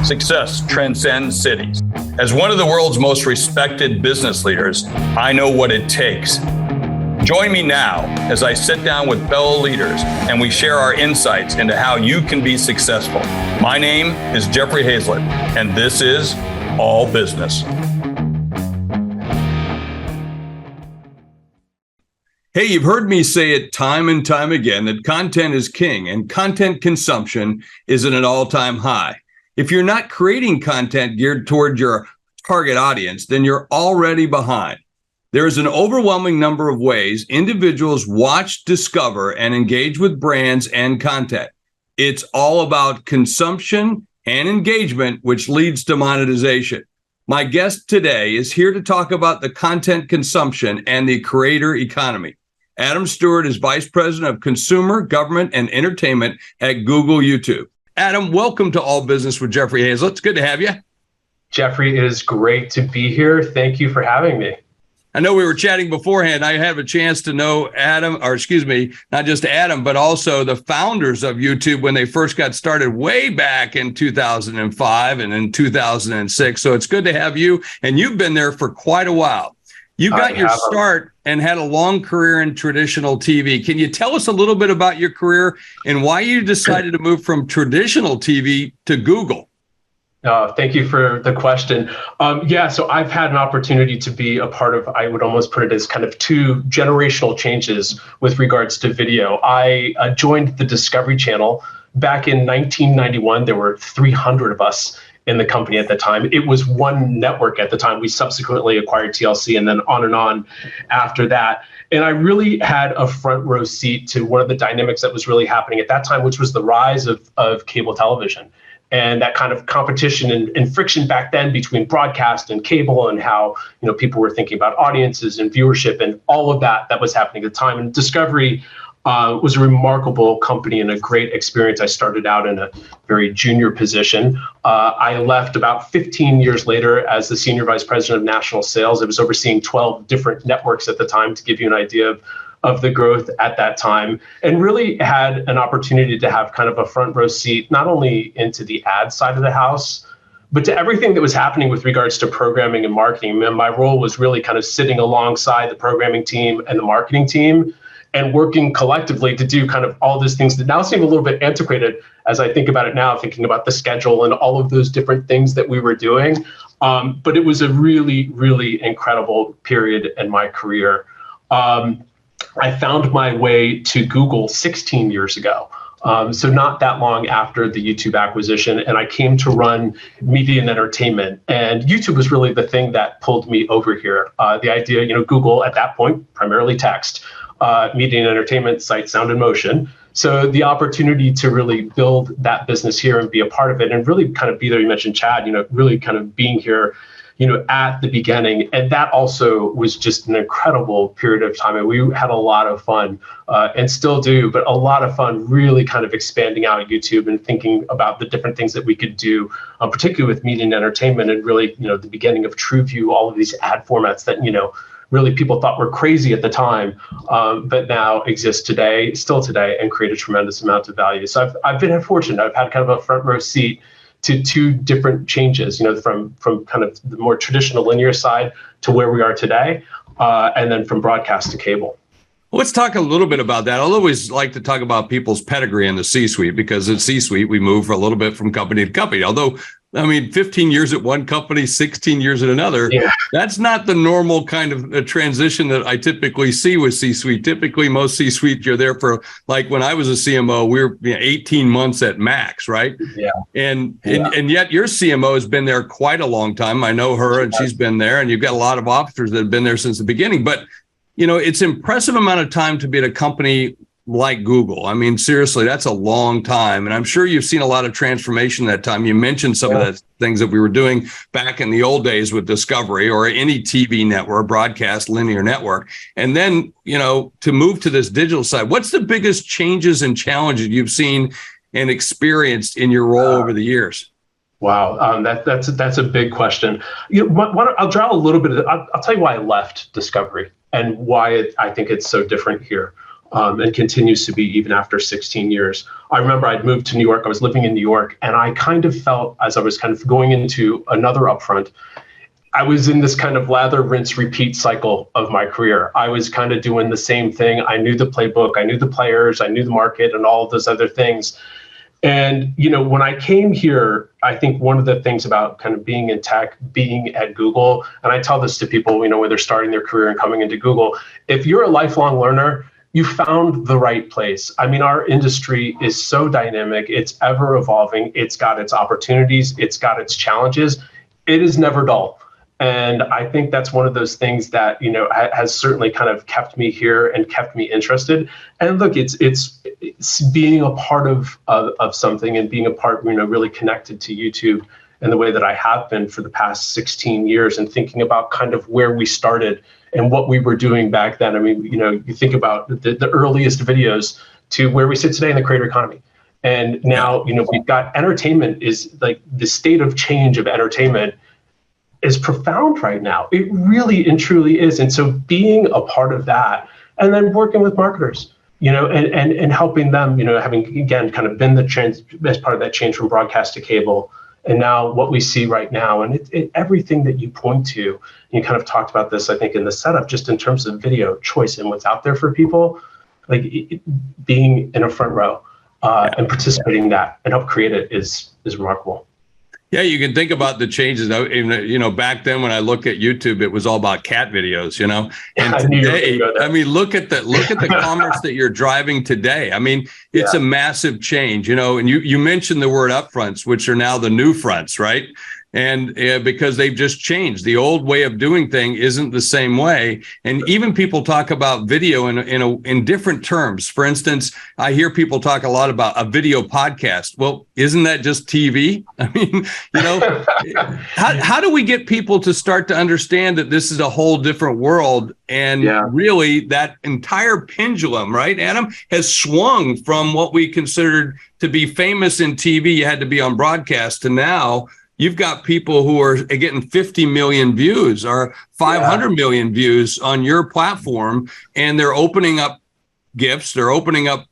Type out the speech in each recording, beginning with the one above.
Success transcends cities. As one of the world's most respected business leaders, I know what it takes. Join me now as I sit down with fellow leaders and we share our insights into how you can be successful. My name is Jeffrey Hayzlett, and this is All Business. Hey, you've heard me say it time and time again that content is king and content consumption is at an all-time high. If you're not creating content geared toward your target audience, then you're already behind. There is an overwhelming number of ways individuals watch, discover, and engage with brands and content. It's all about consumption and engagement, which leads to monetization. My guest today is here to talk about the content consumption and the creator economy. Adam Stewart is Vice President of Consumer, Government, and Entertainment at Google YouTube. Adam, welcome to All Business with Jeffrey Hayzlett. It's good to have you. Jeffrey, it is great to be here. Thank you for having me. I know we were chatting beforehand. I have a chance to know Adam, or excuse me, not just Adam, but also the founders of YouTube when they first got started way back in 2005 and in 2006. So it's good to have you. And you've been there for quite a while. You got your start and had a long career in traditional TV. Can you tell us a little bit about your career and why you decided to move from traditional TV to Google? Thank you for the question. So I've had an opportunity to be a part of, I would almost put it as kind of two generational changes with regards to video. I joined the Discovery Channel back in 1991. There were 300 of us in the company at the time. It was one network at the time. We subsequently acquired TLC and then on after that. And I really had a front row seat to one of the dynamics that was really happening at that time, which was the rise of cable television. And that kind of competition and friction back then between broadcast and cable, and how people were thinking about audiences and viewership and all of that was happening at the time. And Discovery was a remarkable company and a great experience. I started out in a very junior position. I left about 15 years later as the Senior Vice President of National Sales. I was overseeing 12 different networks at the time, to give you an idea of the growth at that time, and really had an opportunity to have kind of a front row seat, not only into the ad side of the house, but to everything that was happening with regards to programming and marketing. And my role was really kind of sitting alongside the programming team and the marketing team and working collectively to do kind of all these things that now seem a little bit antiquated as I think about it now, thinking about the schedule and all of those different things that we were doing. But it was a really, really incredible period in my career. I found my way to Google 16 years ago. So not that long after the YouTube acquisition, and I came to run media and entertainment. And YouTube was really the thing that pulled me over here. The idea, Google at that point, primarily text, media and entertainment, sight, sound, and motion. So the opportunity to really build that business here and be a part of it, and really kind of be there. You mentioned Chad, really kind of being here at the beginning. And that also was just an incredible period of time. And we had a lot of fun and still do, but a lot of fun really kind of expanding out YouTube and thinking about the different things that we could do, particularly with media and entertainment, and really, the beginning of TrueView, all of these ad formats that, really people thought were crazy at the time, but now exist today, still today, and create a tremendous amount of value. So I've been fortunate. I've had kind of a front row seat to two different changes, from kind of the more traditional linear side to where we are today, and then from broadcast to cable. Let's talk a little bit about that. I'll always like to talk about people's pedigree in the C-suite, because at C-suite, we move a little bit from company to company. Although, 15 years at one company, 16 years at another, That's not the normal kind of a transition that I typically see with C-suite. Typically, most C-suite, you're there for, like when I was a CMO, we were 18 months at max, right? And yet your CMO has been there quite a long time. I know her, and she's been there, and you've got a lot of officers that have been there since the beginning. But, it's impressive amount of time to be at a company like Google. Seriously, that's a long time. And I'm sure you've seen a lot of transformation that time. You mentioned some of the things that we were doing back in the old days with Discovery or any TV network, broadcast, linear network. And then, to move to this digital side, what's the biggest changes and challenges you've seen and experienced in your role over the years? Wow, that's a big question. I'll draw a little bit. I'll tell you why I left Discovery and why I think it's so different here. and continues to be even after 16 years. I remember I'd moved to New York. I was living in New York, and I kind of felt, as I was kind of going into another upfront, I was in this kind of lather, rinse, repeat cycle of my career. I was kind of doing the same thing. I knew the playbook, I knew the players, I knew the market and all of those other things. And, when I came here, I think one of the things about kind of being in tech, being at Google, and I tell this to people, when they're starting their career and coming into Google, if you're a lifelong learner, you found the right place. I mean, our industry is so dynamic, it's ever evolving, it's got its opportunities, it's got its challenges. It is never dull. And I think that's one of those things that, has certainly kind of kept me here and kept me interested. And look, it's being a part of something and being a part, really connected to YouTube in the way that I have been for the past 16 years and thinking about kind of where we started and what we were doing back then. I mean, you think about the earliest videos to where we sit today in the creator economy. And now, we've got entertainment is like the state of change of entertainment is profound right now. It really and truly is. And so being a part of that and then working with marketers, and helping them, having, again, kind of been the change as part of that change from broadcast to cable. And now what we see right now, and everything that you point to, you kind of talked about this, I think, in the setup, just in terms of video choice and what's out there for people, like being in a front row and participating in that and help create it is remarkable. Yeah, you can think about the changes. Back then when I look at YouTube, it was all about cat videos, And today, I mean, look at the commerce that you're driving today. I mean, it's a massive change, And you mentioned the word upfronts, which are now the new fronts, right? And because they've just changed, the old way of doing thing isn't the same way. And even people talk about video in different terms. For instance, I hear people talk a lot about a video podcast. Well, isn't that just TV? I mean, how do we get people to start to understand that this is a whole different world? And really that entire pendulum, right, Adam, has swung from what we considered to be famous in TV. You had to be on broadcast to now. You've got people who are getting 50 million views or 500 million views on your platform, and they're opening up gifts. They're opening up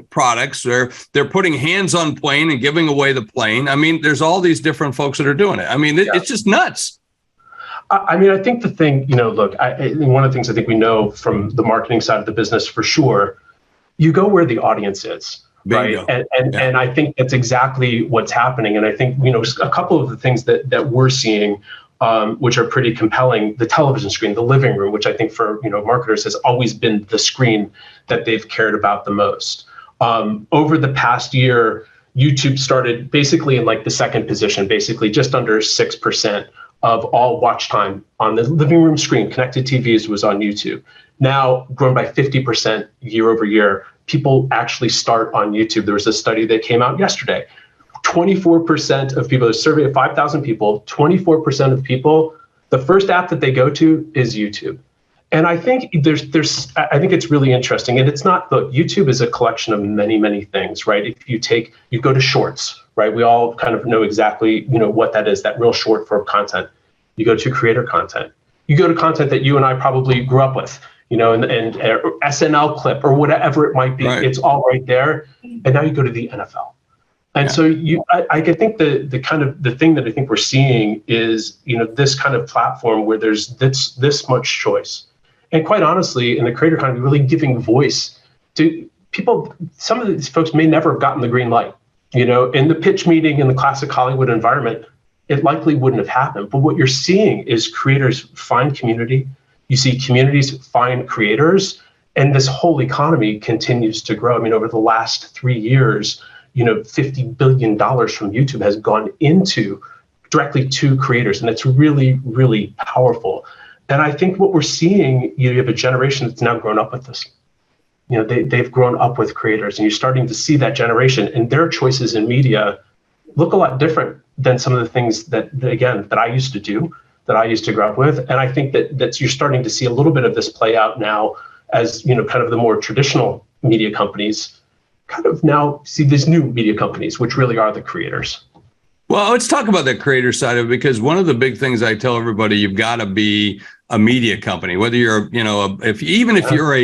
products. They're putting hands on plane and giving away the plane. I mean, there's all these different folks that are doing it. I mean, it's just nuts. I mean, I think the thing, look, one of the things I think we know from the marketing side of the business for sure, you go where the audience is. Right. And I think that's exactly what's happening. And I think, a couple of the things that we're seeing, which are pretty compelling, the television screen, the living room, which I think for, marketers has always been the screen that they've cared about the most. Over the past year, YouTube started basically in like the second position, basically just under 6% of all watch time on the living room screen, connected TVs was on YouTube. Now grown by 50% year over year. People actually start on YouTube. There was a study that came out yesterday. 24% of people, a survey of 5,000 people, 24% of people, the first app that they go to is YouTube. And I think I think it's really interesting. And it's not, look, YouTube is a collection of many, many things, right? If you go to shorts, right? We all kind of know exactly, what that is, that real short form content. You go to creator content. You go to content that you and I probably grew up with, and SNL clip or whatever it might be. Right. It's all right there. And now you go to the NFL. And so I think the thing that I think we're seeing is, this kind of platform where there's this much choice. And quite honestly, in the creator economy, really giving voice to people. Some of these folks may never have gotten the green light, in the pitch meeting in the classic Hollywood environment, it likely wouldn't have happened. But what you're seeing is creators find community. You see communities find creators, and this whole economy continues to grow. I mean, over the last 3 years, $50 billion from YouTube has gone directly to creators, and it's really, really powerful. And I think what we're seeing, you have a generation that's now grown up with this. They've grown up with creators, and you're starting to see that generation, and their choices in media look a lot different than some of the things that I used to do, that I used to grow up with. And I think that you're starting to see a little bit of this play out now as, kind of the more traditional media companies kind of now see these new media companies, which really are the creators. Well, let's talk about that creator side of it, because one of the big things I tell everybody, you've got to be a media company, whether you're, if you're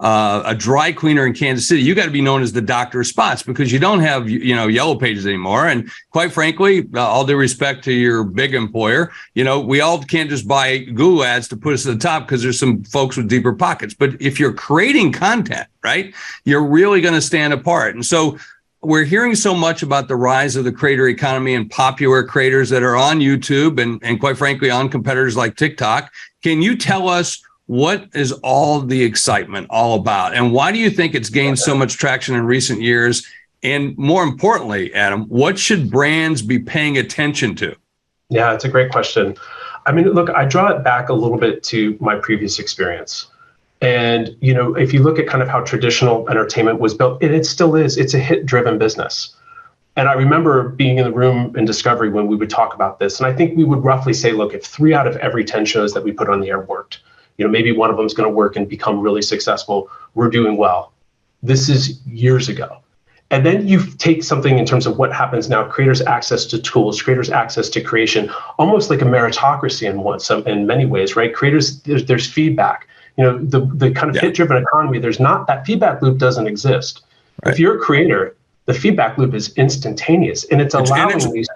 a dry cleaner in Kansas City, you got to be known as the doctor of spots, because you don't have, yellow pages anymore. And quite frankly, all due respect to your big employer, we all can't just buy Google ads to put us at the top, because there's some folks with deeper pockets. But if you're creating content, right, you're really going to stand apart. And so we're hearing so much about the rise of the creator economy and popular creators that are on YouTube and quite frankly, on competitors like TikTok. Can you tell us what is all the excitement all about? And why do you think it's gained so much traction in recent years? And more importantly, Adam, what should brands be paying attention to? Yeah, it's a great question. I mean, look, I draw it back a little bit to my previous experience. And, if you look at kind of how traditional entertainment was built, and it still is, it's a hit-driven business. And I remember being in the room in Discovery when we would talk about this. And I think we would roughly say, look, if 3 out of every 10 shows that we put on the air worked, maybe one of them is going to work and become really successful, we're doing well. This is years ago. And then you take something in terms of what happens now, creators' access to tools, creators' access to creation, almost like a meritocracy in many ways, right? Creators, there's feedback. The kind of hit-driven economy, there's not, that feedback loop doesn't exist. Right. If you're a creator, the feedback loop is instantaneous, and it's allowing these.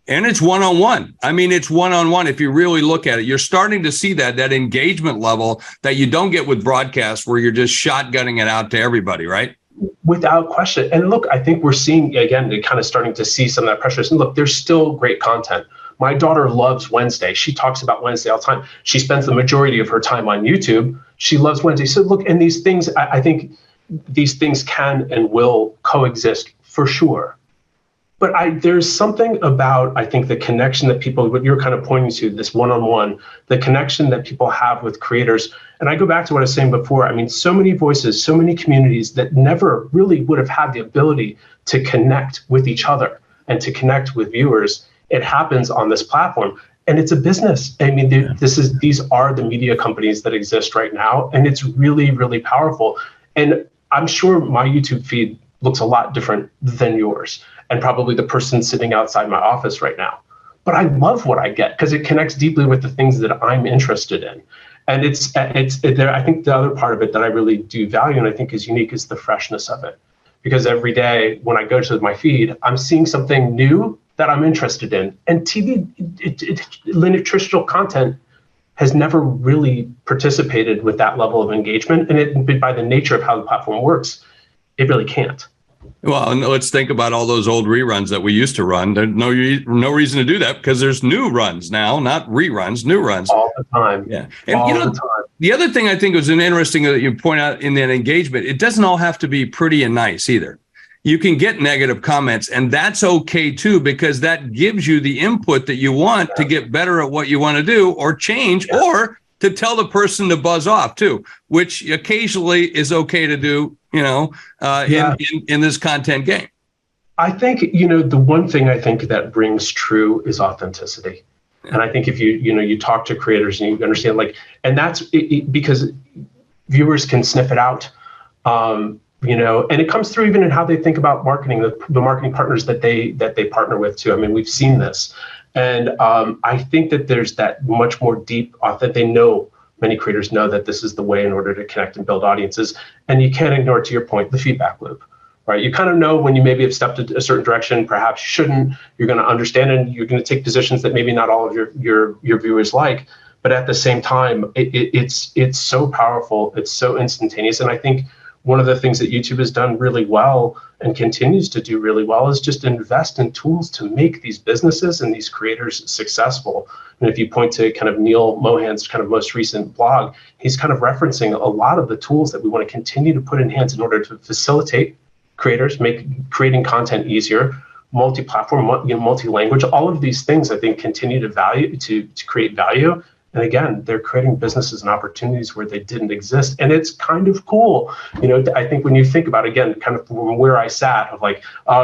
And it's one-on-one. I mean, it's one-on-one. If you really look at it, you're starting to see that engagement level that you don't get with broadcast, where you're just shotgunning it out to everybody, right? Without question. And look, I think we're seeing, again, kind of starting to see some of that pressure. And look, there's still great content. My daughter loves Wednesday. She talks about Wednesday all the time. She spends the majority of her time on YouTube. She loves Wednesday. So look, and these things, I think these things can and will coexist for sure. But there's something about, I think, the connection that people, what you're kind of pointing to, this one-on-one, the connection that people have with creators. And I go back to what I was saying before. I mean, so many voices, so many communities that never really would have had the ability to connect with each other and to connect with viewers. It happens on this platform, and it's a business. I mean, these are the media companies that exist right now, and it's really, really powerful. And I'm sure my YouTube feed looks a lot different than yours, and probably the person sitting outside my office right now. But I love what I get because it connects deeply with the things that I'm interested in. And it's there. I think the other part of it that I really do value and I think is unique is the freshness of it. Because every day when I go to my feed, I'm seeing something new that I'm interested in. And TV, linear traditional content has never really participated with that level of engagement. And by the nature of how the platform works, it really can't. Well, and let's think about all those old reruns that we used to run. There's no reason to do that because there's new runs now, not reruns, new runs. All the time. Yeah. And the other thing I think was interesting that you point out in that engagement, it doesn't all have to be pretty and nice either. You can get negative comments, and that's okay too, because that gives you the input that you want to get better at what you want to do or change, or to tell the person to buzz off too, which occasionally is okay to do, in this content game. I think, the one thing I think that rings true is authenticity. And I think if you talk to creators and you understand, and that's because viewers can sniff it out, and it comes through even in how they think about marketing, the marketing partners that they partner with too. I mean, we've seen this. And I think that there's that much more deep, that many creators know that this is the way in order to connect and build audiences. And you can't ignore, to your point, the feedback loop, right? You kind of know when you maybe have stepped a certain direction, perhaps you shouldn't. You're going to understand and you're going to take positions that maybe not all of your viewers like. But at the same time, it's so powerful. It's so instantaneous. And I think one of the things that YouTube has done really well and continues to do really well is just invest in tools to make these businesses and these creators successful. And if you point to kind of Neil Mohan's kind of most recent blog, he's kind of referencing a lot of the tools that we want to continue to put in hands in order to facilitate creators, make creating content easier, multi-platform, multi-language. All of these things, I think, continue to create value. And again, they're creating businesses and opportunities where they didn't exist. And it's kind of cool. I think when you think about, again, kind of from where I sat of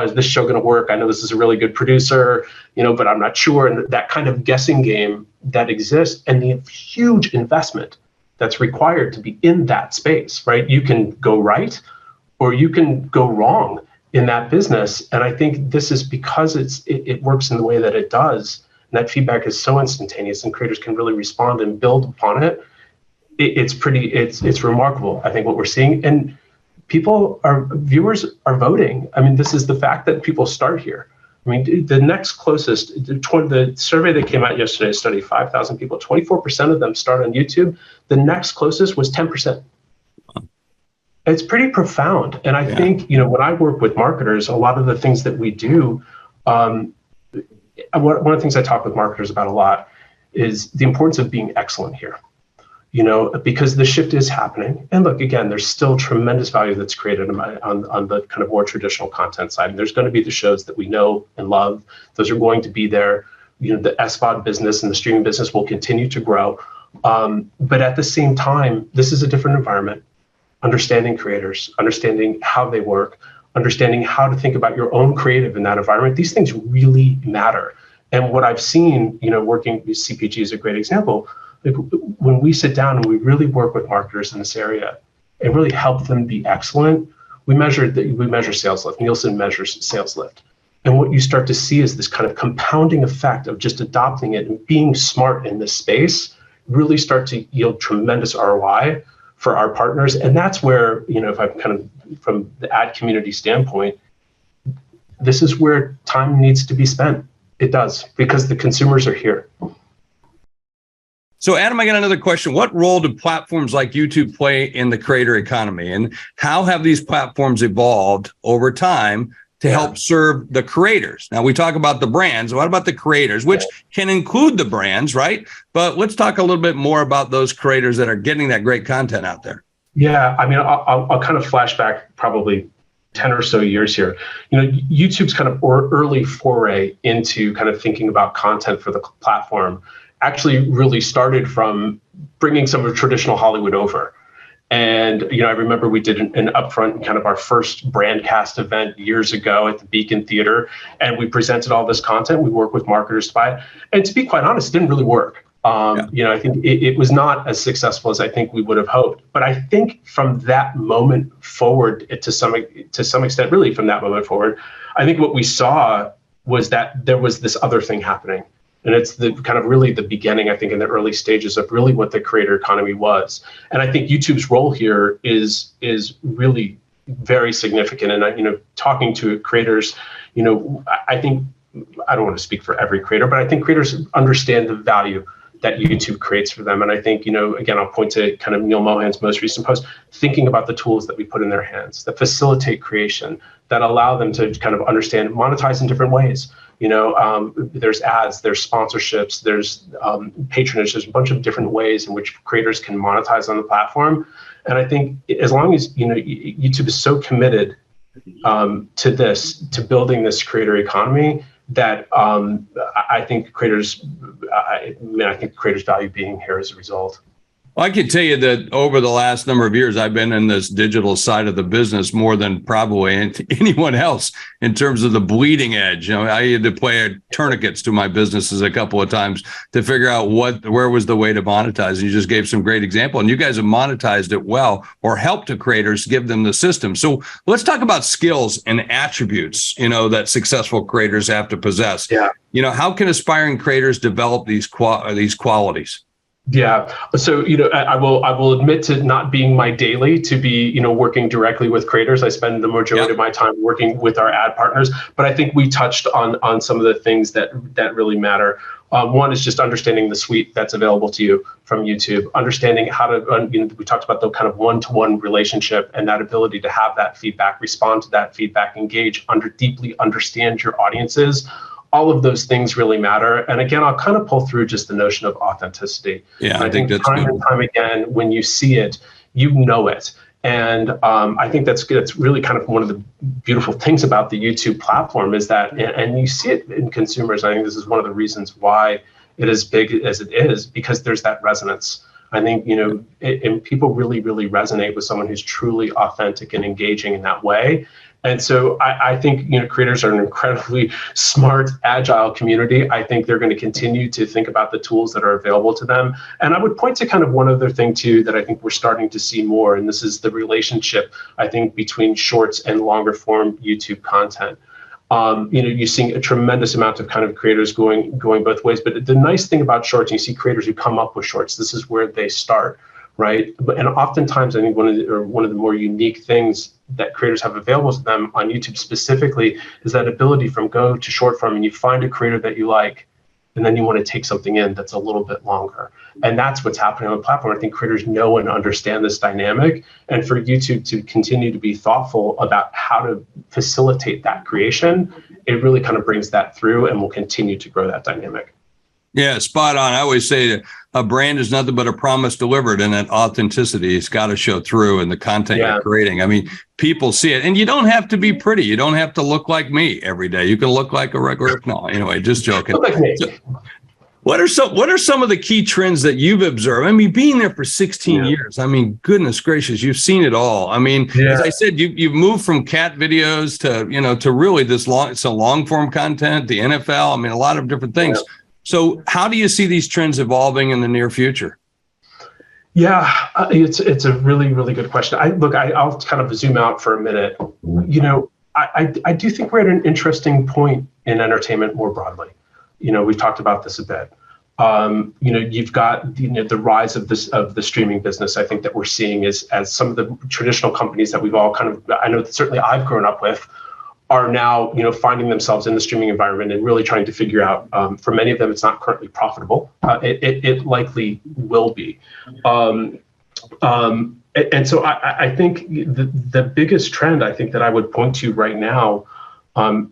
is this show going to work? I know this is a really good producer, but I'm not sure. And that kind of guessing game that exists and the huge investment that's required to be in that space, right? You can go right or you can go wrong in that business. And I think this is because it works in the way that it does. And that feedback is so instantaneous and creators can really respond and build upon it. it's remarkable, I think, what we're seeing. And viewers are voting. I mean, this is the fact that people start here. I mean, the next closest, the survey that came out yesterday studied 5,000 people, 24% of them start on YouTube. The next closest was 10%. It's pretty profound. And I think, when I work with marketers, a lot of the things that we do, one of the things I talk with marketers about a lot is the importance of being excellent here. Because the shift is happening. And look, again, there's still tremendous value that's created on the kind of more traditional content side. And there's going to be the shows that we know and love. Those are going to be there. The SVOD business and the streaming business will continue to grow. But at the same time, this is a different environment. Understanding creators, understanding how they work, understanding how to think about your own creative in that environment. These things really matter. And what I've seen, working with CPG is a great example. Like, when we sit down and we really work with marketers in this area and really help them be excellent, we measure sales lift. Nielsen measures sales lift. And what you start to see is this kind of compounding effect of just adopting it and being smart in this space really start to yield tremendous ROI for our partners. And that's where, if I'm kind of from the ad community standpoint, this is where time needs to be spent. It does, because the consumers are here. So, Adam, I got another question. What role do platforms like YouTube play in the creator economy? And how have these platforms evolved over time to help serve the creators? Now, we talk about the brands. What about the creators, which can include the brands, right? But let's talk a little bit more about those creators that are getting that great content out there. Yeah, I mean, I'll kind of flash back probably 10 or so years here. YouTube's kind of early foray into kind of thinking about content for the platform actually really started from bringing some of traditional Hollywood over. And, I remember we did an upfront, kind of our first brand cast event years ago at the Beacon Theater, and we presented all this content. We worked with marketers to buy it. And to be quite honest, it didn't really work. I think it was not as successful as I think we would have hoped. But I think from that moment forward, to some extent, really from that moment forward, I think what we saw was that there was this other thing happening. And it's the kind of really the beginning, I think, in the early stages of really what the creator economy was. And I think YouTube's role here is really very significant. And talking to creators, I think, I don't want to speak for every creator, but I think creators understand the value that YouTube creates for them. And I think, again, I'll point to kind of Neil Mohan's most recent post, thinking about the tools that we put in their hands that facilitate creation, that allow them to kind of understand, monetize in different ways. There's ads, there's sponsorships, there's patronage, there's a bunch of different ways in which creators can monetize on the platform. And I think as long as, YouTube is so committed to building this creator economy, that I think creators value being here as a result. Well, I can tell you that over the last number of years, I've been in this digital side of the business more than probably anyone else in terms of the bleeding edge. I had to play tourniquets to my businesses a couple of times to figure out where was the way to monetize. And you just gave some great example, and you guys have monetized it well, or helped the creators, give them the system. So let's talk about skills and attributes, that successful creators have to possess. Yeah. How can aspiring creators develop these qualities? Yeah. So, I will admit to not being my daily to be, working directly with creators. I spend the majority of my time working with our ad partners, but I think we touched on some of the things that really matter. One is just understanding the suite that's available to you from YouTube, understanding how to, we talked about the kind of one-to-one relationship and that ability to have that feedback, respond to that feedback, engage, deeply understand your audiences. All of those things really matter. And again, I'll kind of pull through just the notion of authenticity. Yeah, I think that's time and time again, when you see it, you know it. And I think that's really kind of one of the beautiful things about the YouTube platform is that, and you see it in consumers. I think this is one of the reasons why it is big as it is, because there's that resonance. I think, and people really, really resonate with someone who's truly authentic and engaging in that way. And so I think, creators are an incredibly smart, agile community. I think they're going to continue to think about the tools that are available to them. And I would point to kind of one other thing, too, that I think we're starting to see more. And this is the relationship, I think, between shorts and longer form YouTube content. You're seeing a tremendous amount of kind of creators going both ways. But the nice thing about shorts, you see creators who come up with shorts, this is where they start. right? And oftentimes, I think one of the more unique things that creators have available to them on YouTube specifically is that ability from go to short form, and you find a creator that you like, and then you want to take something in that's a little bit longer. And that's what's happening on the platform. I think creators know and understand this dynamic. And for YouTube to continue to be thoughtful about how to facilitate that creation, it really kind of brings that through and will continue to grow that dynamic. Yeah, spot on. I always say that a brand is nothing but a promise delivered, and that authenticity has got to show through in the content you're creating. I mean, people see it, and you don't have to be pretty. You don't have to look like me every day. You can look like a regular. No, anyway, just joking. Look like me. So, what are some of the key trends that you've observed? I mean, being there for 16 years, I mean, goodness gracious, you've seen it all. I mean, as I said, you've moved from cat videos to really this long form content, the NFL. I mean, a lot of different things. Yeah. So how do you see these trends evolving in the near future? Yeah, it's a really, really good question. I'll kind of zoom out for a minute. I do think we're at an interesting point in entertainment more broadly. We've talked about this a bit. You've got the rise of the streaming business. I think that we're seeing as some of the traditional companies that we've all I know that certainly I've grown up with, are now finding themselves in the streaming environment and really trying to figure out. For many of them, it's not currently profitable. It likely will be. And so I think the biggest trend I think that I would point to right now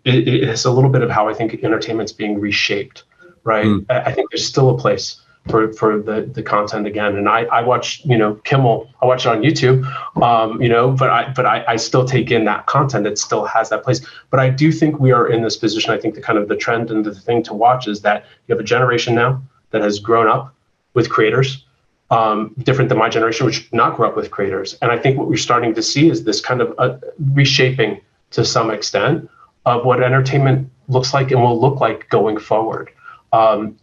it is a little bit of how I think entertainment's being reshaped. Right, I think there's still a place for the content again. And I watch, Kimmel, I watch it on YouTube, but I still take in that content. It still has that place. But I do think we are in this position. I think the trend and the thing to watch is that you have a generation now that has grown up with creators, different than my generation, which did not grow up with creators. And I think what we're starting to see is this kind of reshaping to some extent of what entertainment looks like and will look like going forward.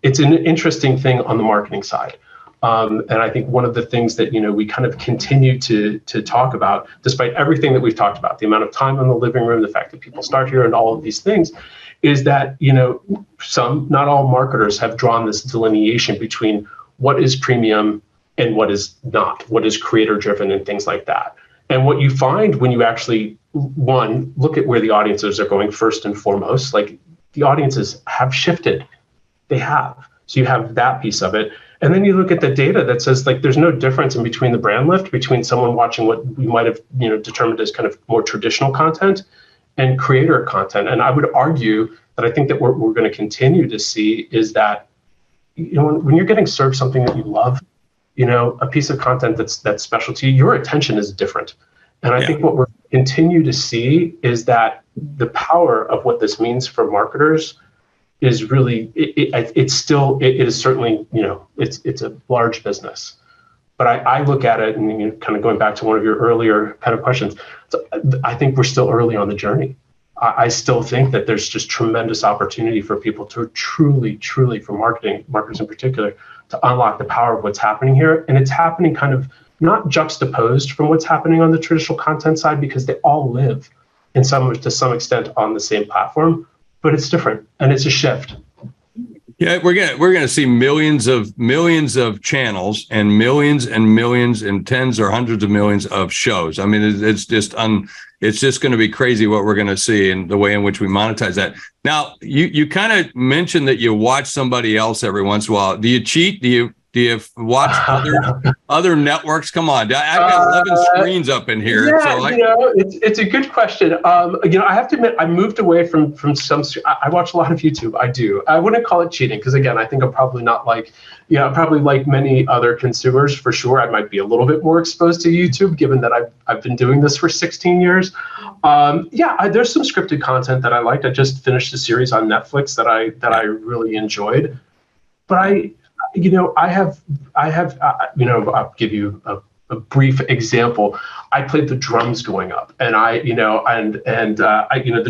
It's an interesting thing on the marketing side. And I think one of the things that, we kind of continue to talk about, despite everything that we've talked about, the amount of time in the living room, the fact that people start here and all of these things, is that, not all marketers have drawn this delineation between what is premium and what is not, what is creator driven and things like that. And what you find when you actually, one, look at where the audiences are going first and foremost, like the audiences have shifted. They have. So you have that piece of it. And then you look at the data that says like there's no difference in between the brand lift between someone watching what we might have determined as kind of more traditional content and creator content. And I would argue that I think that what we're going to continue to see is that when you're getting served something that you love, a piece of content that's special to you, your attention is different. And I think what we're continue to see is that the power of what this means for marketers is really, it is certainly, it's a large business. But I look at it and kind of going back to one of your earlier kind of questions, so I think we're still early on the journey. I still think that there's just tremendous opportunity for people to truly, for marketers in particular, to unlock the power of what's happening here. And it's happening kind of not juxtaposed from what's happening on the traditional content side, because they all live to some extent on the same platform. But it's different, and it's a shift. Yeah, we're gonna see millions of channels and millions and tens or hundreds of millions of shows. I mean, it's just going to be crazy what we're going to see and the way in which we monetize that. Now, you kind of mentioned that you watch somebody else every once in a while. Do you cheat? Do you watch other networks? Come on, I've got 11 screens up in here. Yeah, so it's a good question. I have to admit, I moved away from some. I watch a lot of YouTube. I do. I wouldn't call it cheating because, again, I think I'm probably not probably like many other consumers for sure. I might be a little bit more exposed to YouTube, given that I've been doing this for 16 years. There's some scripted content that I liked. I just finished a series on Netflix that I really enjoyed, but I'll give you a brief example. I played the drums growing up, and the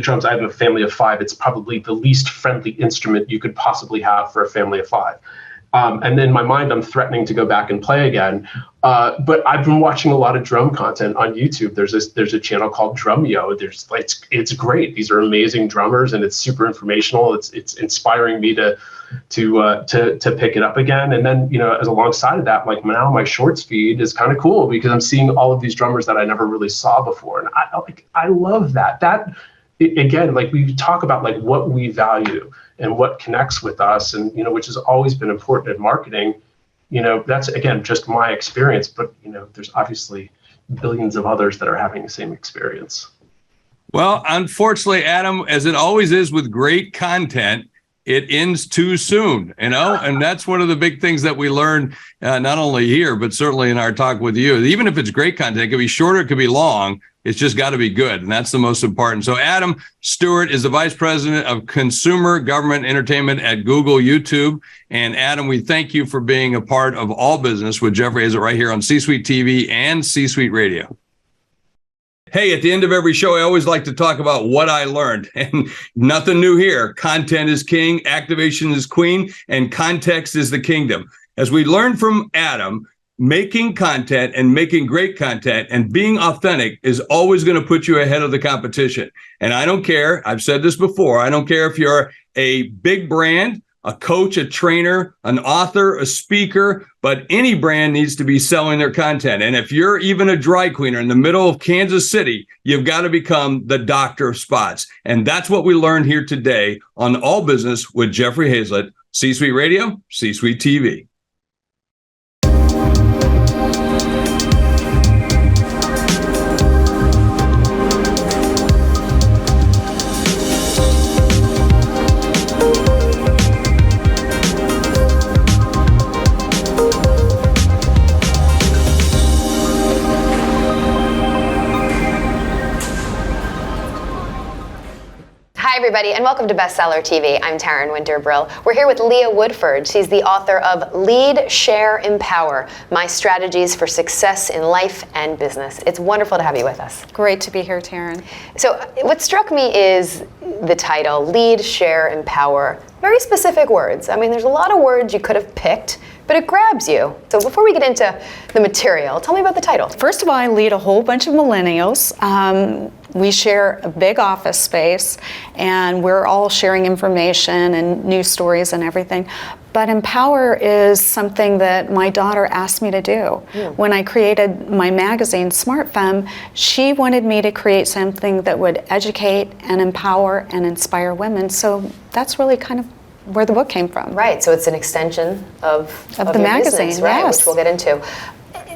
drums, I have a family of 5. It's probably the least friendly instrument you could possibly have for a family of 5. And in my mind, I'm threatening to go back and play again. But I've been watching a lot of drum content on YouTube. There's a channel called Drumyo. It's great. These are amazing drummers, and it's super informational. It's inspiring me to pick it up again. And then, as alongside of that, like now my shorts feed is kind of cool because I'm seeing all of these drummers that I never really saw before. And I love that. Again, like we talk about like what we value and what connects with us, and which has always been important in marketing. That's again just my experience, but there's obviously billions of others that are having the same experience. Well, unfortunately, Adam, as it always is with great content, it ends too soon, and that's one of the big things that we learn, not only here, but certainly in our talk with you. Even if it's great content, it could be shorter, it could be long. It's just got to be good, and that's the most important. So Adam Stewart is the Vice President of Consumer Government Entertainment at Google YouTube. And Adam, we thank you for being a part of All Business with Jeffrey Hayzlett right here on C-Suite TV and C-Suite Radio. Hey, at the end of every show, I always like to talk about what I learned, and nothing new here. Content is king, activation is queen, and context is the kingdom. As we learned from Adam, making content and making great content and being authentic is always going to put you ahead of the competition. And I don't care. I've said this before. I don't care if you're a big brand, a coach, a trainer, an author, a speaker, but any brand needs to be selling their content. And if you're even a dry cleaner in the middle of Kansas City, you've got to become the doctor of spots. And that's what we learned here today on All Business with Jeffrey Hayzlett, C-Suite Radio, C-Suite TV. Hi, everybody, and welcome to Bestseller TV. I'm Taryn Winterbrill. We're here with Leah Woodford. She's the author of Lead, Share, Empower, My Strategies for Success in Life and Business. It's wonderful to have you with us. Great to be here, Taryn. So what struck me is the title, Lead, Share, Empower. Very specific words. I mean, there's a lot of words you could have picked, but it grabs you. So before we get into the material, tell me about the title. First of all, I lead a whole bunch of millennials. We share a big office space, and we're all sharing information and news stories and everything. But Empower is something that my daughter asked me to do. When I created my magazine, Smart Femme, she wanted me to create something that would educate and empower and inspire women. So that's really kind of where the book came from. Right, so it's an extension of the your magazine, business, right, yes. which we'll get into.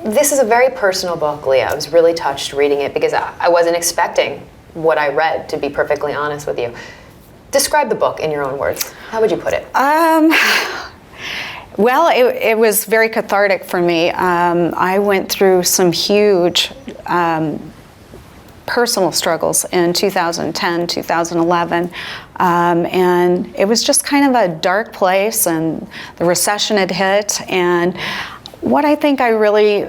This is a very personal book, Leah. I was really touched reading it because I wasn't expecting what I read, to be perfectly honest with you. Describe the book in your own words. How would you put it? Well, it was very cathartic for me. I went through some huge personal struggles in 2010, 2011, and it was just kind of a dark place, and the recession had hit. And what I think I really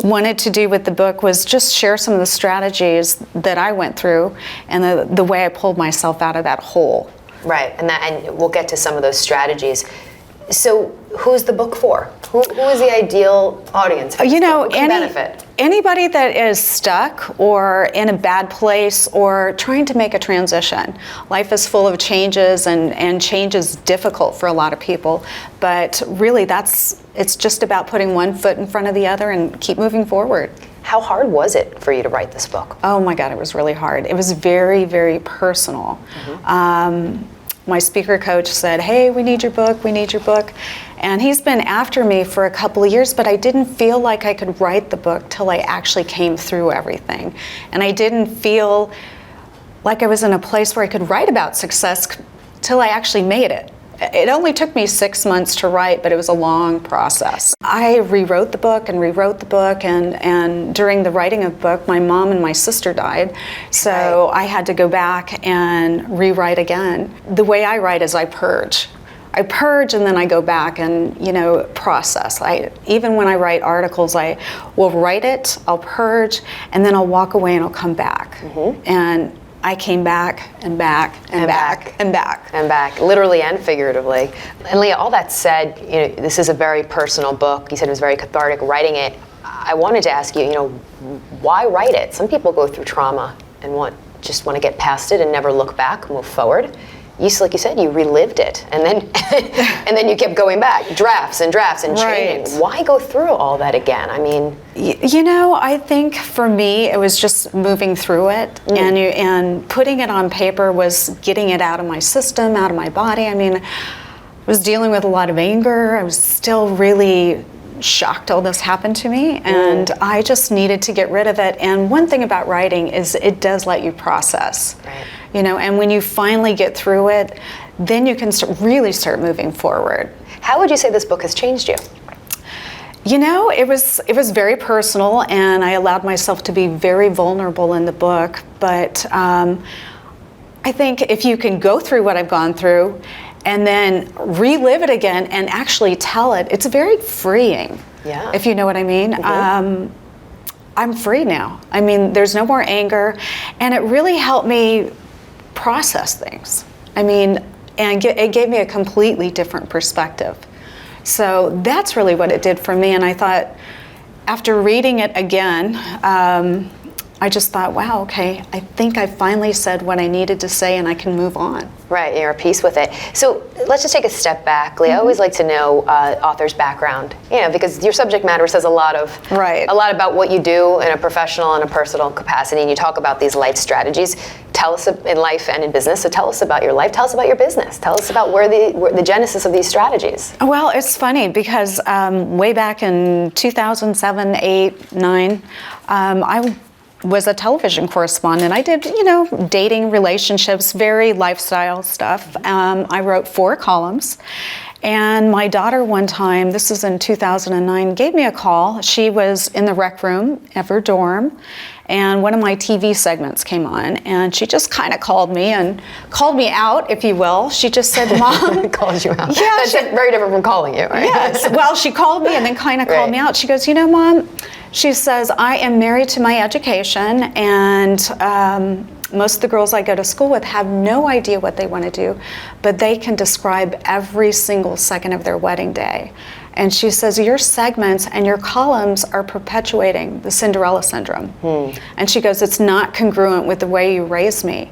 wanted to do with the book was just share some of the strategies that I went through and the way I pulled myself out of that hole. Right, and we'll get to some of those strategies. So who's the book for? Who is the ideal audience for this book? Who can benefit? Anybody that is stuck or in a bad place or trying to make a transition. Life is full of changes, and change is difficult for a lot of people. But really, it's just about putting one foot in front of the other and keep moving forward. How hard was it for you to write this book? Oh my God, it was really hard. It was very, very personal. My speaker coach said, hey, we need your book, we need your book. And he's been after me for a couple of years, but I didn't feel like I could write the book till I actually came through everything. And I didn't feel like I was in a place where I could write about success till I actually made it. It only took me 6 months to write, but it was a long process. I rewrote the book, and during the writing of the book, my mom and my sister died, so I had to go back and rewrite again. The way I write is I purge. I purge, and then I go back and, process. Even when I write articles, I will write it, I'll purge, and then I'll walk away and I'll come back. And I came back and back and back and back and back, literally and figuratively. And Leah, all that said, this is a very personal book. You said it was very cathartic writing it. I wanted to ask you, why write it? Some people go through trauma and just want to get past it and never look back, move forward. Like you said, you relived it, and then and then you kept going back, drafts and changing. Why go through all that again? I mean, I think for me it was just moving through it, and putting it on paper was getting it out of my system, out of my body. I mean, I was dealing with a lot of anger. I was still really shocked all this happened to me, and I just needed to get rid of it. And one thing about writing is it does let you process. Right. And when you finally get through it, then you can really start moving forward. How would you say this book has changed you? It was very personal, and I allowed myself to be very vulnerable in the book. But I think if you can go through what I've gone through and then relive it again and actually tell it, it's very freeing. Yeah. If you know what I mean. Mm-hmm. I'm free now. I mean, there's no more anger, and it really helped me process things. I mean, and it gave me a completely different perspective. So that's really what it did for me. And I thought, after reading it again, I just thought, wow, okay, I think I finally said what I needed to say, and I can move on. Right, you're at peace with it. So let's just take a step back, Leah. I always like to know author's background, because your subject matter says a lot about what you do in a professional and a personal capacity, and you talk about these life strategies. Tell us in life and in business. So tell us about your life. Tell us about your business. Tell us about where the genesis of these strategies. Well, it's funny because way back in 2007, 8, 9, I was a television correspondent. I did, dating, relationships, very lifestyle stuff. I wrote 4 columns. And my daughter one time, this was in 2009, gave me a call. She was in the rec room of her dorm, and one of my TV segments came on, and she just kind of called me out, if you will. She just said, Mom. Called you out. Yeah. That's very different from calling you, right? Yes. Well, she called me and then kind of called me out. She goes, Mom, she says, I am married to my education, and most of the girls I go to school with have no idea what they want to do, but they can describe every single second of their wedding day. And she says, your segments and your columns are perpetuating the Cinderella syndrome. And she goes, it's not congruent with the way you raised me.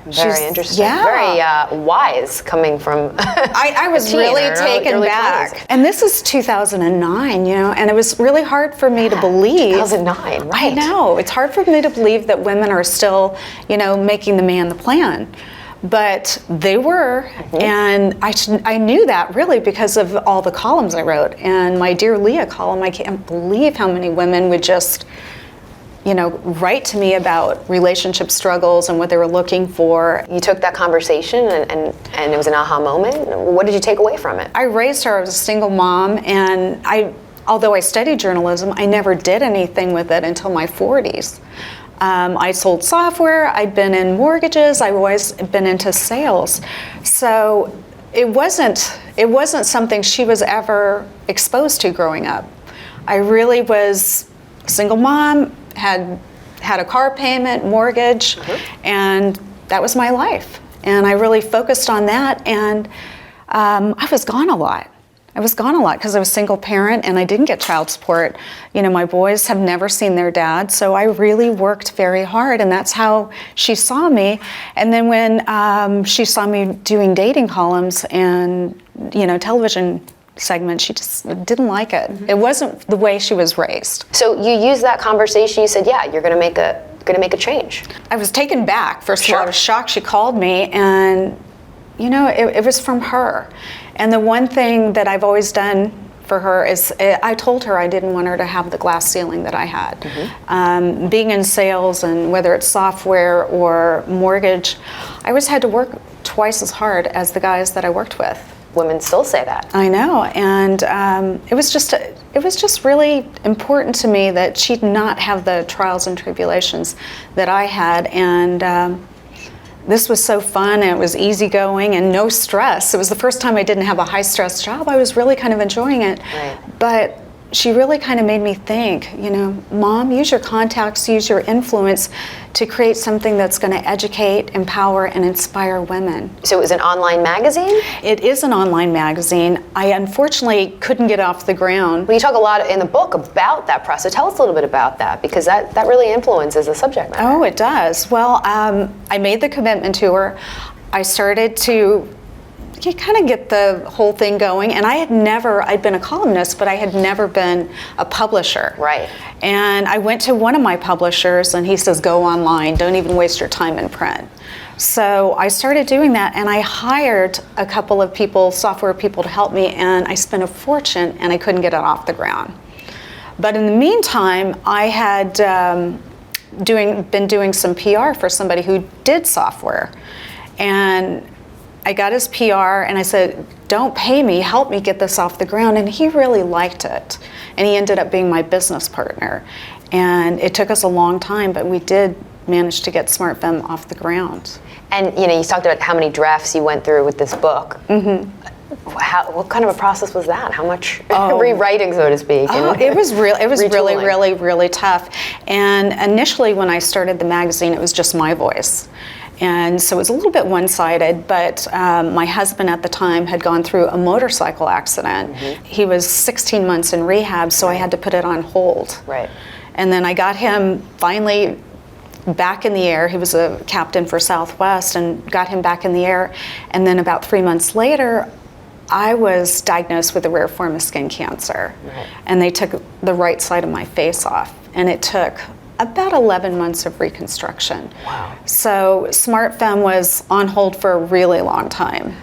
Very interesting. Yeah. Very wise coming from I was really taken back. 20s. And this is 2009, and it was really hard for me to believe. 2009, right. I know. It's hard for me to believe that women are still, making the man the plan. But they were, and I knew that really because of all the columns I wrote. And my Dear Leah column, I can't believe how many women would just write to me about relationship struggles and what they were looking for. You took that conversation and it was an aha moment. What did you take away from it? I raised her as a single mom, and although I studied journalism, I never did anything with it until my 40s. I sold software, I'd been in mortgages, I've always been into sales. So it wasn't something she was ever exposed to growing up. I really was a single mom, had a car payment, mortgage, and that was my life. And I really focused on that, and I was gone a lot. Because I was a single parent and I didn't get child support. My boys have never seen their dad, so I really worked very hard, and that's how she saw me. And then when she saw me doing dating columns and television segment, she just didn't like it. It wasn't the way she was raised. So you used that conversation. You said, "Yeah, you're going to make a change." I was taken back. First of all, I was shocked. She called me, and it was from her. And the one thing that I've always done for her is I told her I didn't want her to have the glass ceiling that I had. Being in sales, and whether it's software or mortgage, I always had to work twice as hard as the guys that I worked with. Women still say that. I know, and it was just really important to me that she'd not have the trials and tribulations that I had, and this was so fun, and it was easygoing and no stress. It was the first time I didn't have a high stress job. I was really kind of enjoying it. Right. But she really kind of made me think, Mom, use your contacts, use your influence to create something that's going to educate, empower, and inspire women. So it was an online magazine? It is an online magazine. I unfortunately couldn't get off the ground. Well, you talk a lot in the book about that process. Tell us a little bit about that, because that really influences the subject matter. Oh, it does. Well, I made the commitment to her. I started to kind of get the whole thing going, and I'd been a columnist, but I had never been a publisher. Right. And I went to one of my publishers, and he says, go online, don't even waste your time in print. So I started doing that, and I hired a couple of people, software people, to help me, and I spent a fortune, and I couldn't get it off the ground. But in the meantime, I had been doing some PR for somebody who did software, and I got his PR, and I said, don't pay me, help me get this off the ground. And he really liked it. And he ended up being my business partner. And it took us a long time, but we did manage to get SmartFemme off the ground. And you talked about how many drafts you went through with this book. Mm-hmm. What kind of a process was that? How much rewriting, so to speak? It was really tough. And initially when I started the magazine, it was just my voice. And so it was a little bit one-sided, but my husband at the time had gone through a motorcycle accident. Mm-hmm. He was 16 months in rehab, so I had to put it on hold. Right. And then I got him finally back in the air. He was a captain for Southwest, and got him back in the air. And then about 3 months later, I was diagnosed with a rare form of skin cancer. Right. And they took the right side of my face off, and it took about 11 months of reconstruction. Wow. So SmartFemme was on hold for a really long time.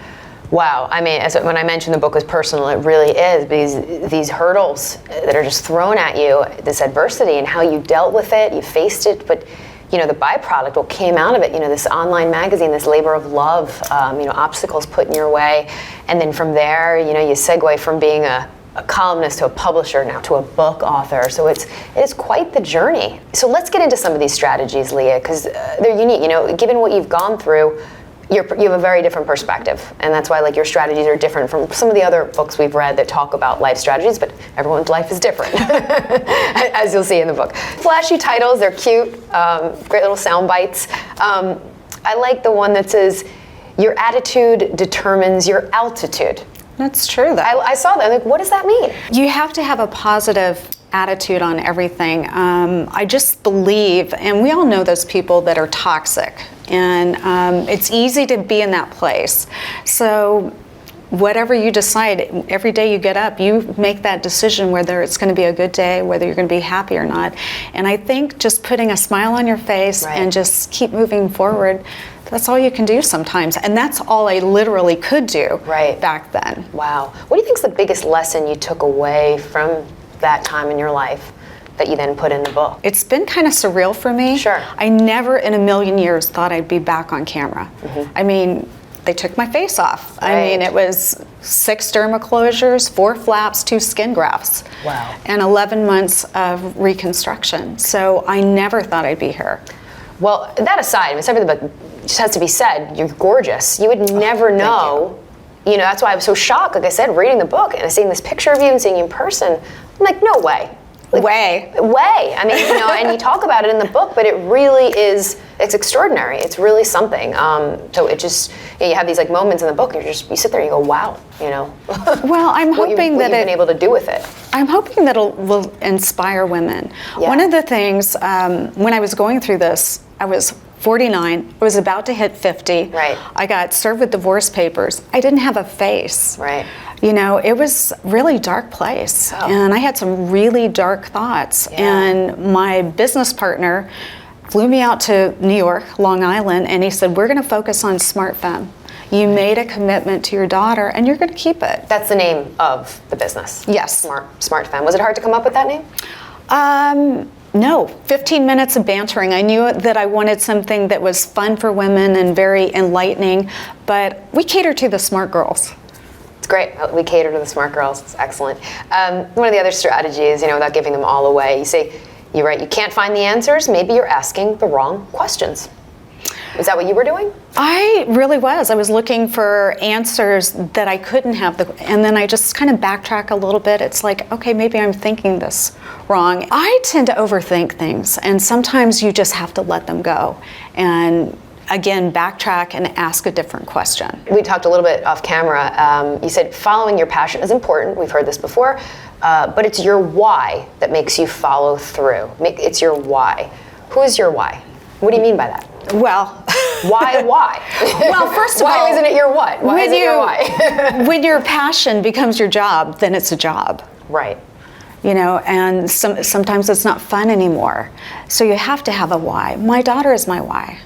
Wow. I mean, when I mentioned the book was personal, it really is. These hurdles that are just thrown at you, this adversity, and how you dealt with it, you faced it, but the byproduct, what came out of it, this online magazine, this labor of love, obstacles put in your way. And then from there, you segue from being a columnist to a publisher, now to a book author. So it is quite the journey. So let's get into some of these strategies, Leah, because they're unique. Given what you've gone through, you have a very different perspective, and that's why your strategies are different from some of the other books we've read that talk about life strategies. But everyone's life is different, as you'll see in the book. Flashy titles, they're cute, great little sound bites. I like the one that says, "Your attitude determines your altitude." That's true, though. I saw that. I'm like, what does that mean? You have to have a positive attitude on everything. I just believe, and we all know those people that are toxic, and it's easy to be in that place. So whatever you decide, every day you get up, you make that decision whether it's going to be a good day, whether you're going to be happy or not. And I think just putting a smile on your face and just keep moving forward, that's all you can do sometimes. And that's all I literally could do back then. Wow. What do you think is the biggest lesson you took away from that time in your life that you then put in the book? It's been kind of surreal for me. Sure. I never in a million years thought I'd be back on camera. Mm-hmm. I mean, they took my face off. Right. I mean, it was 6 derma closures, 4 flaps, 2 skin grafts. Wow. And 11 months of reconstruction. So I never thought I'd be here. Well, that aside, I mean, something that just has to be said, you're gorgeous. You would never know. That's why I was so shocked, like I said, reading the book and seeing this picture of you and seeing you in person. I'm like, no way. Way. I mean, and you talk about it in the book, but it really is, it's extraordinary. It's really something. So it just, you have these moments in the book, and you sit there and you go, wow, Well, I'm hoping what you've been able to do with it. I'm hoping that it will inspire women. Yeah. One of the things, when I was going through this, I was 49, I was about to hit 50. Right. I got served with divorce papers. I didn't have a face. Right. It was a really dark place. Oh. And I had some really dark thoughts. Yeah. And my business partner flew me out to New York, Long Island, and he said, we're going to focus on SmartFemme. You made a commitment to your daughter, and you're going to keep it. That's the name of the business? Yes. SmartFemme. Was it hard to come up with that name? No, 15 minutes of bantering. I knew that I wanted something that was fun for women and very enlightening, but we cater to the smart girls. It's great. We cater to the smart girls. It's excellent. One of the other strategies, without giving them all away, you say, you're right, you can't find the answers. Maybe you're asking the wrong questions. Was that what you were doing? I really was. I was looking for answers that I couldn't have, and then I just kind of backtrack a little bit. It's like, okay, maybe I'm thinking this wrong. I tend to overthink things, and sometimes you just have to let them go. And again, backtrack and ask a different question. We talked a little bit off camera. You said following your passion is important. We've heard this before, but it's your why that makes you follow through. It's your why. Who is your why? What do you mean by that? Well, why? Well, first of all, why isn't it your what? Why isn't it your why? When your passion becomes your job, then it's a job. Right. And sometimes it's not fun anymore. So you have to have a why. My daughter is my why.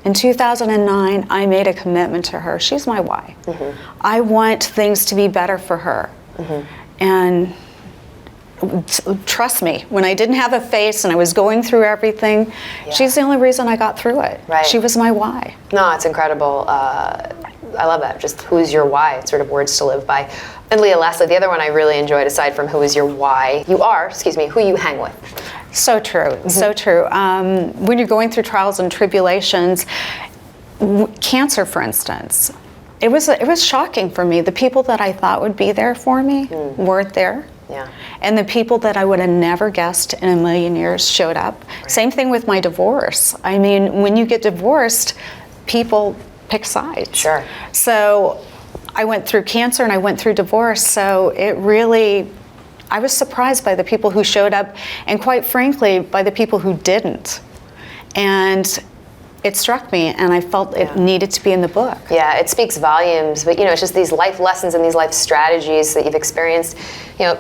In 2009, I made a commitment to her. She's my why. I want things to be better for her. And trust me, when I didn't have a face and I was going through everything, she's the only reason I got through it. Right. She was my why. No, it's incredible. I love that. Just who's your why? It's sort of words to live by. And Leah, lastly, the other one I really enjoyed, aside from who is your why, who you hang with. So true, so true. When you're going through trials and tribulations, cancer, for instance, it was shocking for me. The people that I thought would be there for me weren't there. Yeah. And the people that I would have never guessed in a million years showed up. Right. Same thing with my divorce. I mean, when you get divorced, people pick sides. Sure. So I went through cancer and I went through divorce. So I was surprised by the people who showed up, and quite frankly, by the people who didn't. And it struck me, and I felt it needed to be in the book. Yeah, it speaks volumes, but it's just these life lessons and these life strategies that you've experienced.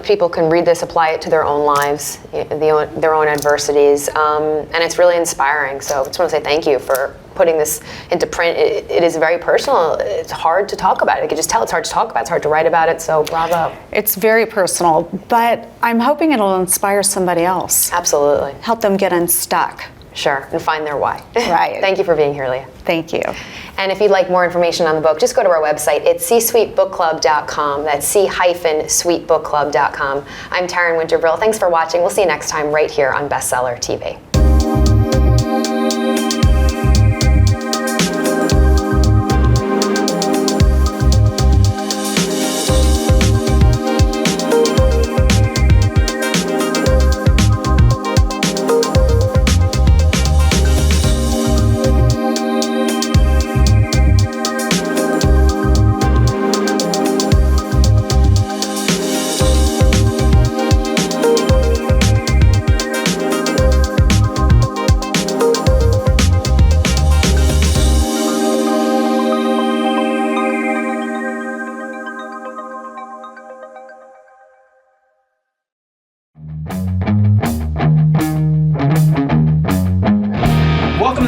People can read this, apply it to their own lives, their own adversities, and it's really inspiring. So I just want to say thank you for putting this into print. It is very personal. It's hard to talk about it. You can just tell it's hard to talk about. It's hard to write about it. So bravo. It's very personal, but I'm hoping it'll inspire somebody else. Absolutely. Help them get unstuck. Sure, and find their why. Right. Thank you for being here, Leah. Thank you. And if you'd like more information on the book, just go to our website. It's c-suitebookclub.com. That's c-suitebookclub.com. I'm Taryn Winterbrill. Thanks for watching. We'll see you next time right here on Bestseller TV.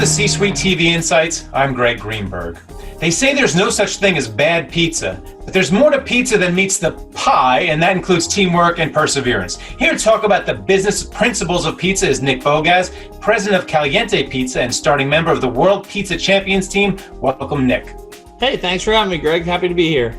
C-Suite TV Insights, I'm Greg Greenberg. They say there's no such thing as bad pizza, but there's more to pizza than meets the pie, and that includes teamwork and perseverance. Here to talk about the business principles of pizza is Nick Bogaz, president of Caliente Pizza and starting member of the World Pizza Champions team. Welcome, Nick. Hey, thanks for having me, Greg. Happy to be here.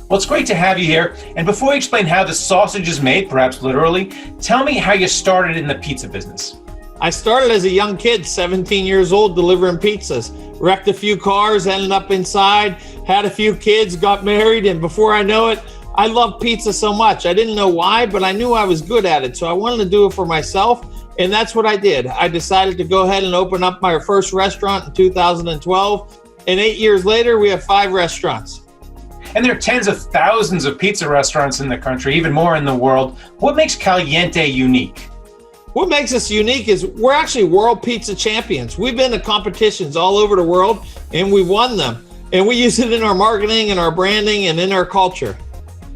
Well, it's great to have you here. And before you explain how the sausage is made, perhaps literally, tell me how you started in the pizza business. I started as a young kid, 17 years old, delivering pizzas. Wrecked a few cars, ended up inside, had a few kids, got married, and before I know it, I loved pizza so much. I didn't know why, but I knew I was good at it, so I wanted to do it for myself, and that's what I did. I decided to go ahead and open up my first restaurant in 2012, and 8 years later, we have 5 restaurants. And there are tens of thousands of pizza restaurants in the country, even more in the world. What makes Caliente unique? What makes us unique is we're actually world pizza champions. We've been to competitions all over the world and we won them. And we use it in our marketing and our branding and in our culture.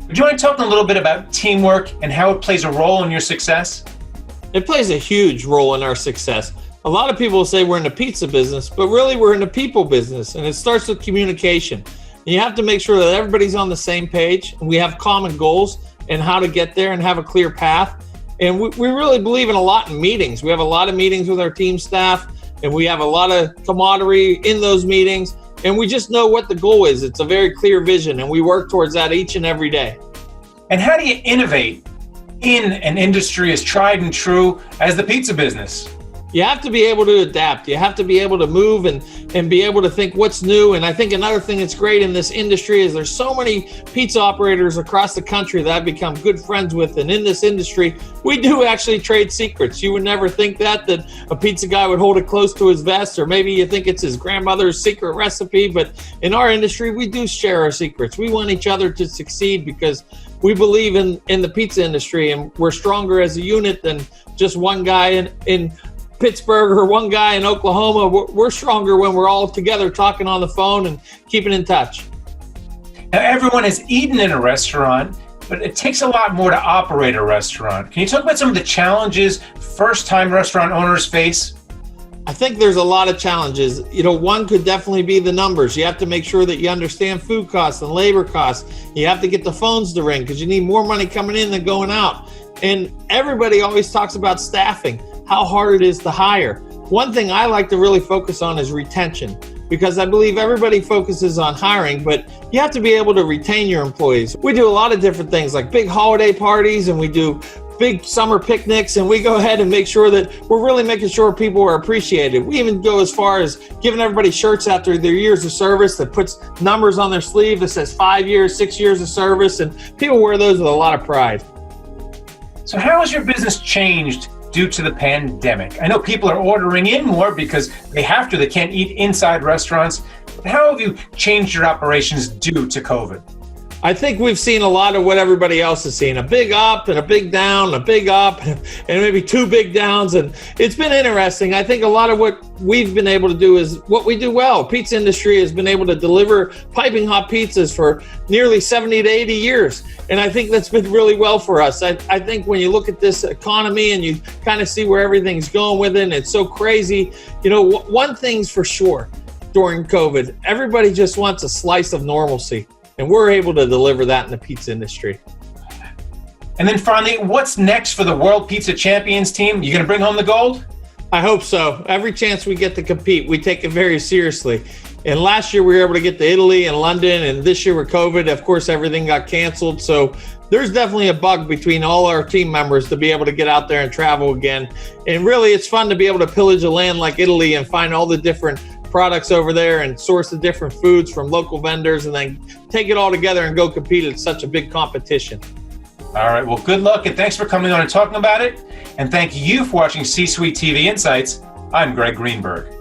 Would you mind talking a little bit about teamwork and how it plays a role in your success? It plays a huge role in our success. A lot of people say we're in the pizza business, but really we're in the people business, and it starts with communication. And you have to make sure that everybody's on the same page and we have common goals and how to get there and have a clear path. And we really believe in a lot in meetings. We have a lot of meetings with our team staff, and we have a lot of camaraderie in those meetings, and we just know what the goal is. It's a very clear vision, and we work towards that each and every day. And how do you innovate in an industry as tried and true as the pizza business? You have to be able to adapt. You have to be able to move and be able to think what's new. And I think another thing that's great in this industry is there's so many pizza operators across the country that I've become good friends with. And in this industry, we do actually trade secrets. You would never think that a pizza guy would hold it close to his vest, or maybe you think it's his grandmother's secret recipe. But in our industry, we do share our secrets. We want each other to succeed because we believe in the pizza industry, and we're stronger as a unit than just one guy in Pittsburgh or one guy in Oklahoma. We're stronger when we're all together talking on the phone and keeping in touch. Now, everyone has eaten in a restaurant, but it takes a lot more to operate a restaurant. Can you talk about some of the challenges first-time restaurant owners face? I think there's a lot of challenges. One could definitely be the numbers. You have to make sure that you understand food costs and labor costs. You have to get the phones to ring because you need more money coming in than going out. And everybody always talks about staffing, how hard it is to hire. One thing I like to really focus on is retention, because I believe everybody focuses on hiring, but you have to be able to retain your employees. We do a lot of different things like big holiday parties, and we do big summer picnics, and we go ahead and make sure that we're really making sure people are appreciated. We even go as far as giving everybody shirts after their years of service that puts numbers on their sleeve that says 5 years, 6 years of service, and people wear those with a lot of pride. So how has your business changed due to the pandemic? I know people are ordering in more because they have to. They can't eat inside restaurants. But how have you changed your operations due to COVID? I think we've seen a lot of what everybody else has seen, a big up and a big down, a big up and maybe two big downs. And it's been interesting. I think a lot of what we've been able to do is what we do well. Pizza industry has been able to deliver piping hot pizzas for nearly 70 to 80 years. And I think that's been really well for us. I think when you look at this economy and you kind of see where everything's going with it, and it's so crazy. One thing's for sure during COVID, everybody just wants a slice of normalcy. And we're able to deliver that in the pizza industry. And then finally, what's next for the World Pizza Champions team? You going to bring home the gold? I hope so. Every chance we get to compete, we take it very seriously. And last year we were able to get to Italy and London, and this year with COVID, of course, everything got canceled. So there's definitely a bug between all our team members to be able to get out there and travel again. And really, it's fun to be able to pillage a land like Italy and find all the different products over there and source the different foods from local vendors and then take it all together and go compete at such a big competition. All right, well, good luck, and thanks for coming on and talking about it. And thank you for watching C-Suite TV Insights. I'm Greg Greenberg.